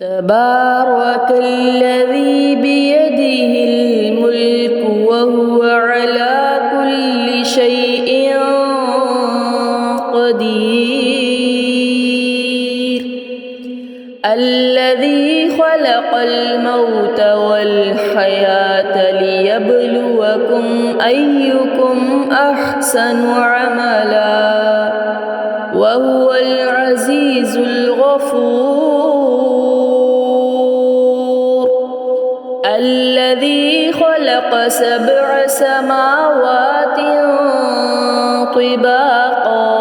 تبارك الذي بيده الملك وهو على كل شيء قدير الذي خلق الموت والحياة ليبلوكم أيكم أحسن عملا وهو العزيز الغفور الذي خلق 7 سماوات طباقا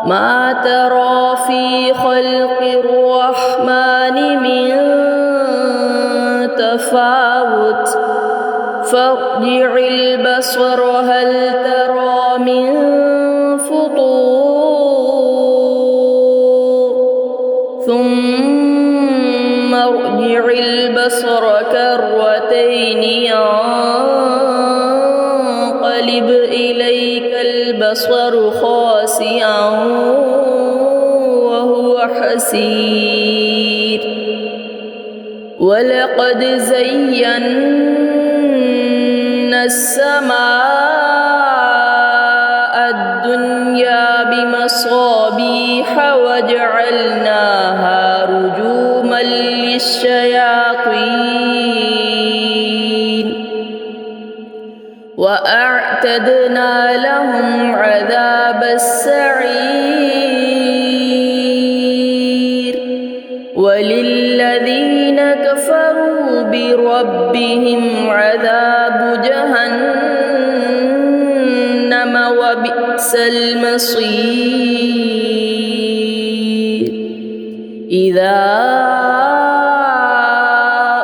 ما ترى في خلق الرحمن من تفاوت فارجع البصر هل ترى من فطور ثم ارجع البصر كرتين ينقلب إليك البصر خاسئا وهو حسير ولقد زينا السماء الدنيا بمصابيح وجعلناها رجوما للشياطين وأعتدنا لهم عذاب السعير وللذين كفروا بربهم عذاب جهنم وبئس المصير إذا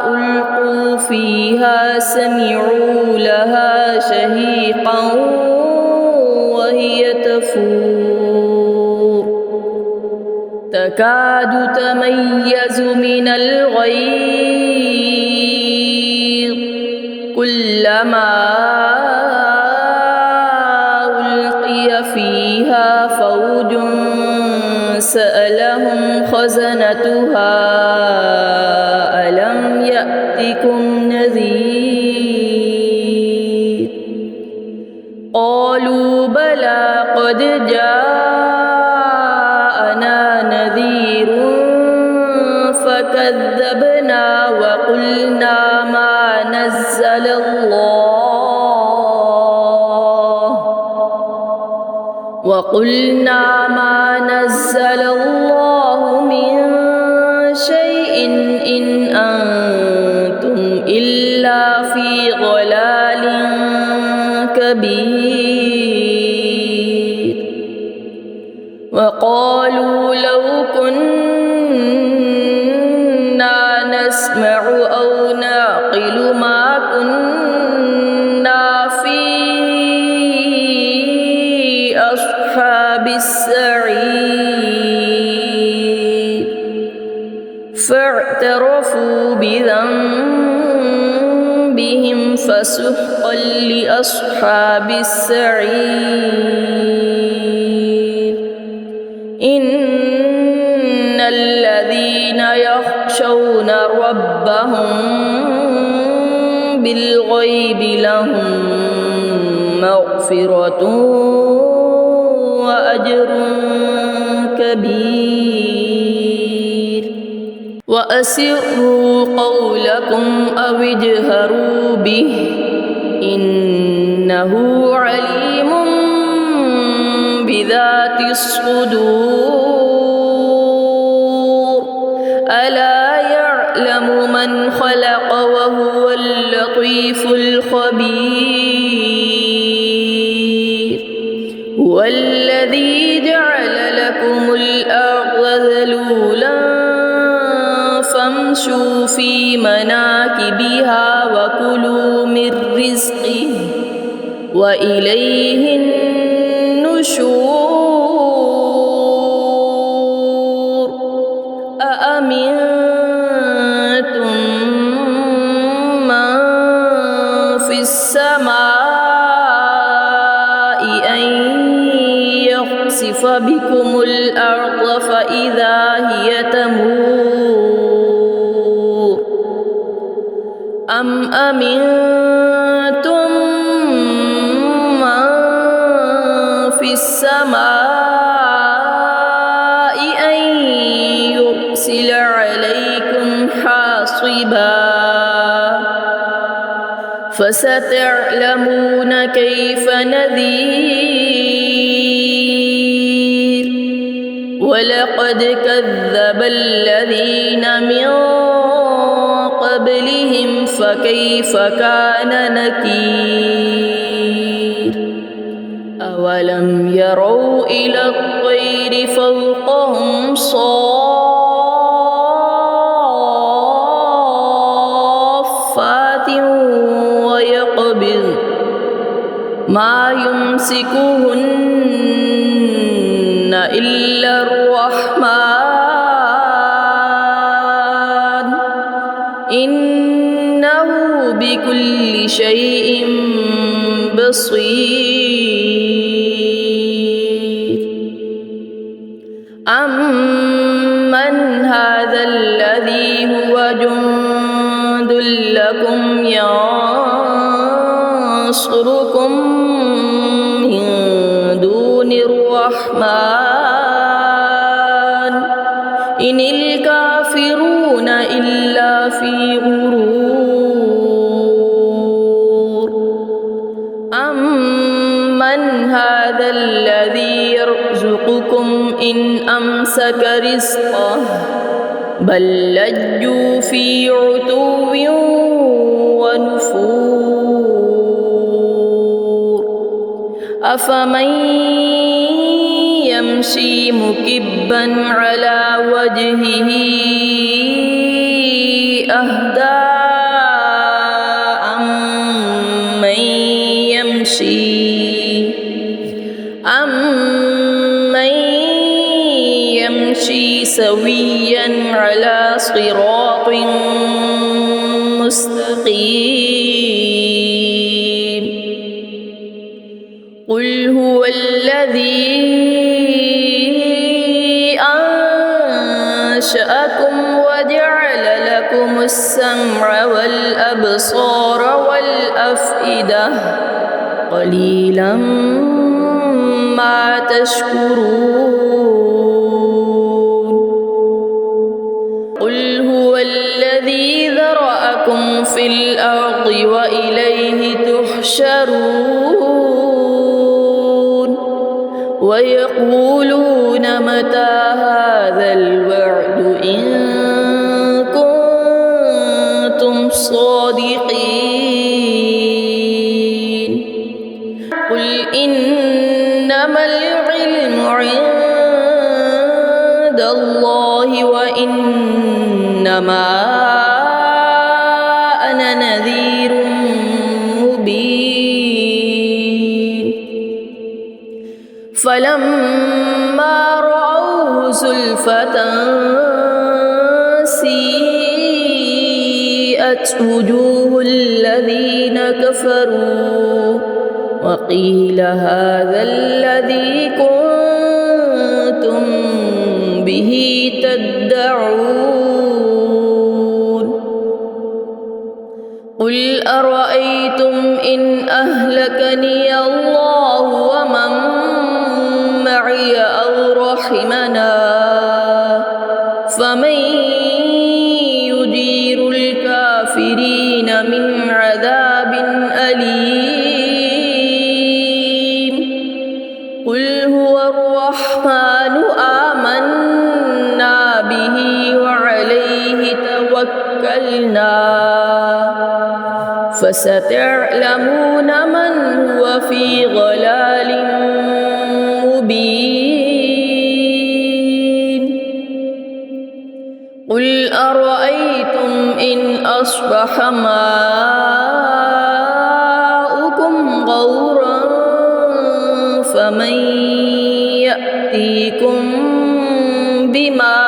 ألقوا فيها سمعوا لها شهيقا وهي تفور تكاد تميز من الغيظ كلما ألقي فيها فوج سألهم خزنتها ألم يأتكم نذير قالوا بلى قد جاءنا نذير فكذبنا وقلنا ما نزل الله من شيء إن أنتم إلا في ضلال كبير وقالوا لو كنا نسمع أو نعقل ما كنا في أصحاب السعير فاعترفوا بذنبهم فسحقا لأصحاب السعير إن الذين يخشون ربهم بالغيب لهم مغفرة وأجر كبير وأسروا قولكم أو اجهروا به إنه عليم بذات الصدور ألا يعلم من خلق وهو اللطيف الخبير هو الذي جعل لكم الأرض ذلولا فامشوا في مناكبها وكلوا من رزقه وإليه النشور أأمنتم من في السماء أن يخسف بكم الأرض فإذا هي تمور أم أمنتم من في السماء أن يرسل عليكم حاصبا فستعلمون كيف نذير ولقد كذب الذين من قبلهم فكيف كان نكير أولم يروا إلى الطير فوقهم صافات ويقبض ما يمسكهن إلا الرحمن إنه بكل شيء بصير أمن هذا الذي هو جند لكم ينصركم من دون الرحمن إن الكافرون إلا في غرور أمن هذا الذي يرزقكم إن أمسك رزقه بل لجوا في عتو ونفور أفمن يمشي مكبا على وجهه أهدى أمن يمشي سويا على صراط مستقيم قل هو الذي أنشأكم وجعل لكم السمع والأبصار والأفئدة قليلا ما تشكرون قل هو الذي ذرأكم في الأرض وإليه تحشرون ويقولون متى هذا الوعد إن كنتم صادقين قل إنما العلم عند الله وإنما أنا نذير مبين فلما رأوه زلفة سيئت وجوه الذين كفروا وقيل هذا الذي كنتم به تدعون قل أرأيتم إن أهلكني الله ومن معي أو رحمنا فمن يجير الكافرين من عذاب أليم قل هو الرحمن آمنا به وعليه توكلنا فستعلمون من هو في ضلال مبين قل أرأيتم إن أصبح ماؤكم غورا فمن يأتيكم بماء